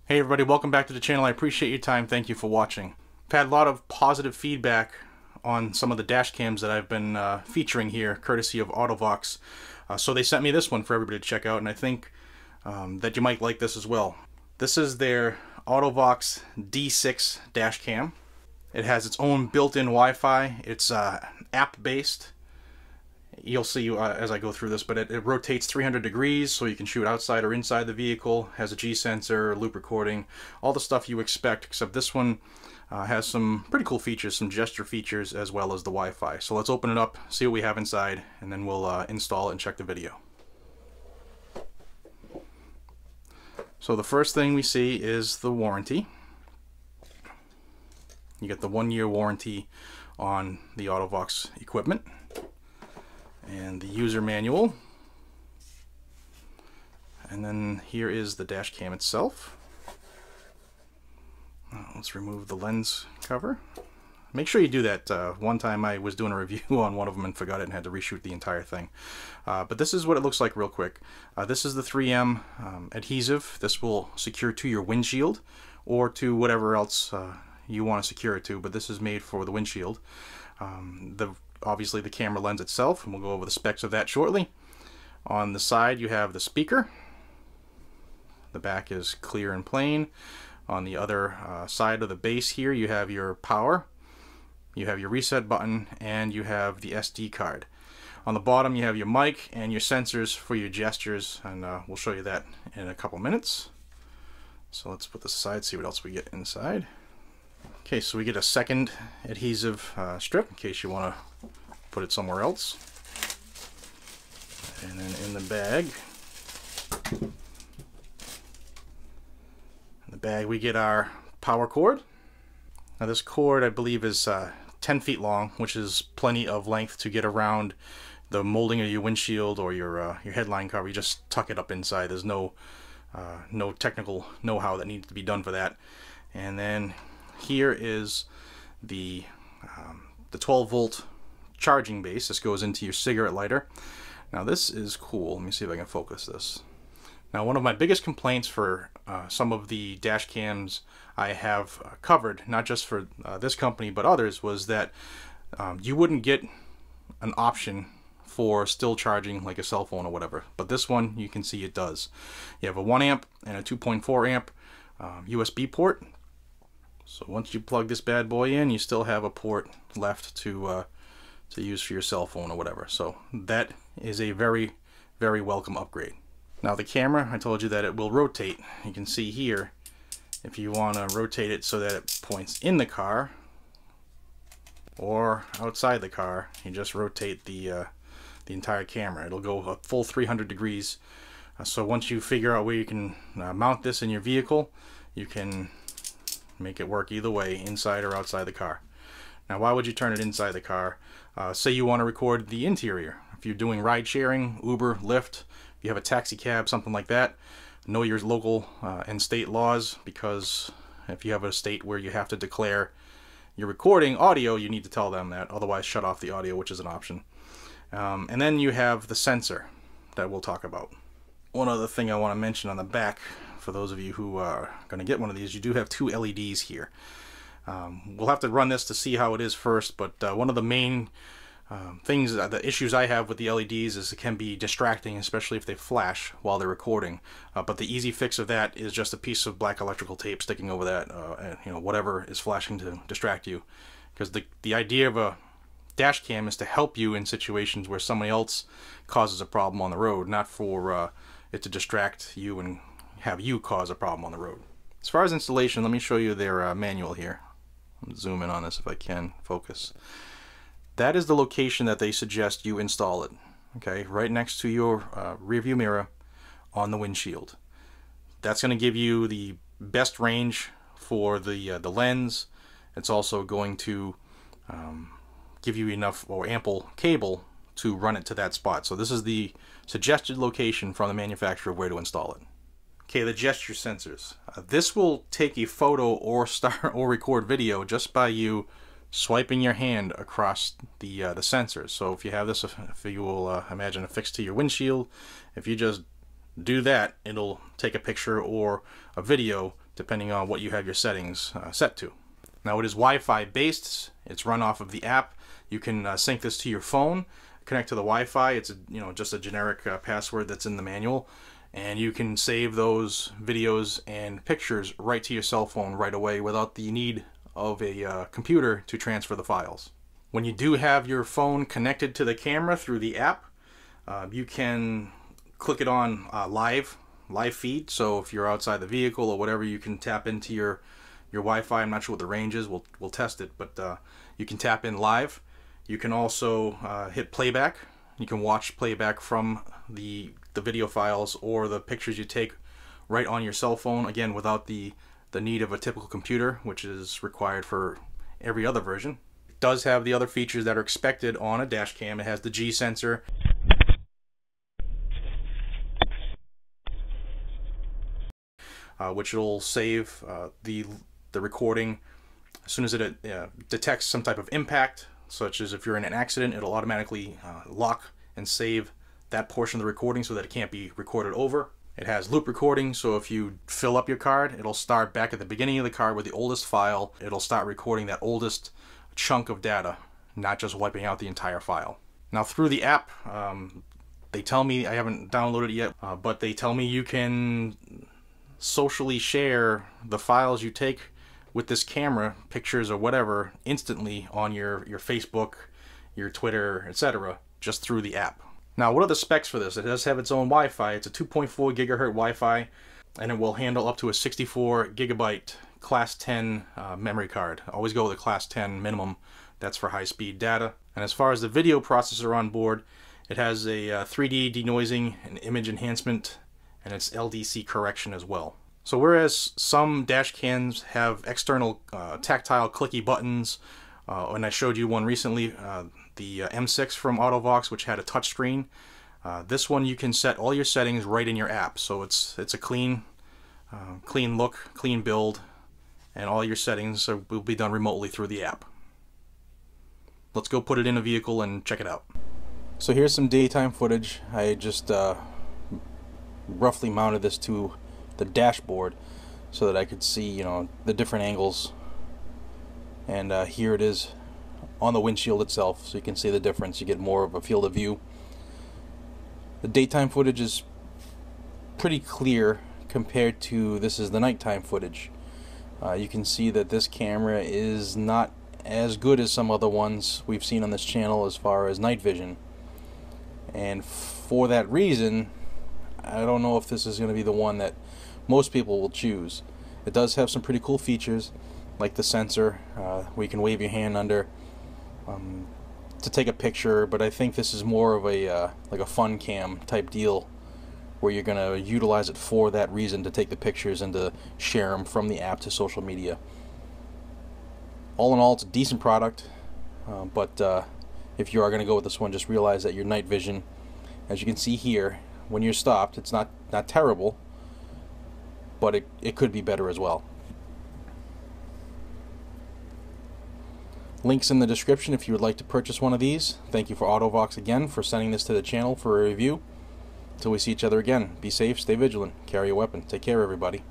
Hey everybody, welcome back to the channel. I appreciate your time. Thank you for watching. I've had a lot of positive feedback on some of the dash cams that I've been featuring here, courtesy of Auto-Vox. So they sent me this one for everybody to check out, and I think that you might like this as well. This is their Auto-Vox D6 dash cam. It has its own built-in Wi-Fi. It's app-based. You'll see as I go through this, but it rotates 300 degrees so you can shoot outside or inside the vehicle. Has a G-Sensor, loop recording, all the stuff you expect, except this one has some pretty cool features, some gesture features, as well as the Wi-Fi. So let's open it up, see what we have inside, and then we'll install it and check the video. So the first thing we see is the warranty. You get the 1-year warranty on the Auto-Vox equipment. And the user manual, and then here is the dash cam itself. Let's remove the lens cover. Make sure you do that. One time I was doing a review on one of them and forgot it and had to reshoot the entire thing. But this is what it looks like real quick. This is the 3M adhesive. This will secure to your windshield or to whatever else you want to secure it to, but this is made for the windshield. Obviously the camera lens itself, and we'll go over the specs of that shortly. On the side you have the speaker. The back is clear and plain. On the other side of the base here you have your power, you have your reset button, and you have the SD card. On the bottom you have your mic and your sensors for your gestures, and we'll show you that in a couple minutes. So let's put this aside, see what else we get inside. Okay, so we get a second adhesive strip in case you want to put it somewhere else. And then in the bag we get our power cord. Now this cord I believe is 10 feet long, which is plenty of length to get around the molding of your windshield or your headline cover. You just tuck it up inside. There's no technical know-how that needs to be done for that. And then here is the 12-volt charging base. This goes into your cigarette lighter. Now this is cool. Let me see if I can focus this. Now one of my biggest complaints for some of the dash cams I have covered, not just for this company but others, was that you wouldn't get an option for still charging like a cell phone or whatever. But this one, you can see it does. You have a 1 amp and a 2.4 amp USB port. So once you plug this bad boy in, you still have a port left to use for your cell phone or whatever. So that is a very, very welcome upgrade. Now the camera, I told you that it will rotate. You can see here, if you want to rotate it so that it points in the car or outside the car, you just rotate the entire camera. It'll go a full 300 degrees. So once you figure out where you can mount this in your vehicle, you can make it work either way, inside or outside the car. Now why would you turn it inside the car? Say you want to record the interior. If you're doing ride sharing, Uber, Lyft, if you have a taxi cab, something like that, know your local and state laws, because if you have a state where you have to declare you're recording audio, you need to tell them that, otherwise shut off the audio, which is an option. And then you have the sensor that we'll talk about. One other thing I want to mention on the back, for those of you who are going to get one of these, you do have 2 LEDs here. We'll have to run this to see how it is first, but one of the main the issues I have with the LEDs is it can be distracting, especially if they flash while they're recording. But the easy fix of that is just a piece of black electrical tape sticking over that, and, whatever is flashing to distract you. Because the idea of a dash cam is to help you in situations where somebody else causes a problem on the road, not for it to distract you and have you cause a problem on the road. As far as installation, let me show you their manual here. I'll zoom in on this if I can focus. That is the location that they suggest you install it. Okay, right next to your rear view mirror on the windshield. That's going to give you the best range for the lens. It's also going to give you enough or ample cable to run it to that spot. So this is the suggested location from the manufacturer of where to install it. Okay, the gesture sensors. This will take a photo or record video just by you swiping your hand across the sensors. So if you have this, if you will imagine affixed to your windshield, if you just do that, it'll take a picture or a video depending on what you have your settings set to. Now it is Wi-Fi based. It's run off of the app. You can sync this to your phone, connect to the Wi-Fi. It's just a generic password that's in the manual, and you can save those videos and pictures right to your cell phone right away without the need of a computer to transfer the files. When you do have your phone connected to the camera through the app, you can click it on live feed. So if you're outside the vehicle or whatever, you can tap into your Wi-Fi. I'm not sure what the range is. We'll test it, but you can tap in live. You can also hit playback. You can watch playback from the video files or the pictures you take right on your cell phone, again without the need of a typical computer, which is required for every other version. It does have the other features that are expected on a dash cam. It has the GSensor, which will save the recording as soon as it detects some type of impact, such as if you're in an accident. It'll automatically lock and save that portion of the recording so that it can't be recorded over. It has loop recording, so if you fill up your card, it'll start back at the beginning of the card with the oldest file. It'll start recording that oldest chunk of data, not just wiping out the entire file. Now through the app, they tell me, I haven't downloaded it yet, but they tell me you can socially share the files you take with this camera, pictures or whatever, instantly on your Facebook, your Twitter, etc., just through the app. Now, what are the specs for this? It does have its own Wi-Fi. It's a 2.4 gigahertz Wi-Fi, and it will handle up to a 64 gigabyte Class 10 memory card. Always go with a Class 10 minimum. That's for high-speed data. And as far as the video processor on board, it has a 3D denoising and image enhancement, and it's LDC correction as well. So whereas some dash cams have external tactile clicky buttons, and I showed you one recently, the M6 from Auto-Vox, which had a touch screen, this one you can set all your settings right in your app. So it's a clean look, clean build, and all your settings will be done remotely through the app. Let's go put it in a vehicle and check it out. So here's some daytime footage. I just roughly mounted this to the dashboard so that I could see, the different angles. And here it is on the windshield itself, so you can see the difference. You get more of a field of view. The daytime footage is pretty clear compared to this is the nighttime footage. You can see that this camera is not as good as some other ones we've seen on this channel as far as night vision. And for that reason, I don't know if this is going to be the one that most people will choose. It does have some pretty cool features, like the sensor, where you can wave your hand under to take a picture, but I think this is more of a like a fun cam type deal, where you're going to utilize it for that reason, to take the pictures and to share them from the app to social media. All in all, it's a decent product, but if you are going to go with this one, just realize that your night vision, as you can see here, when you're stopped, it's not terrible, but it could be better as well. Links in the description if you would like to purchase one of these. Thank you for Auto-Vox again for sending this to the channel for a review. Until we see each other again, be safe, stay vigilant, carry a weapon. Take care, everybody.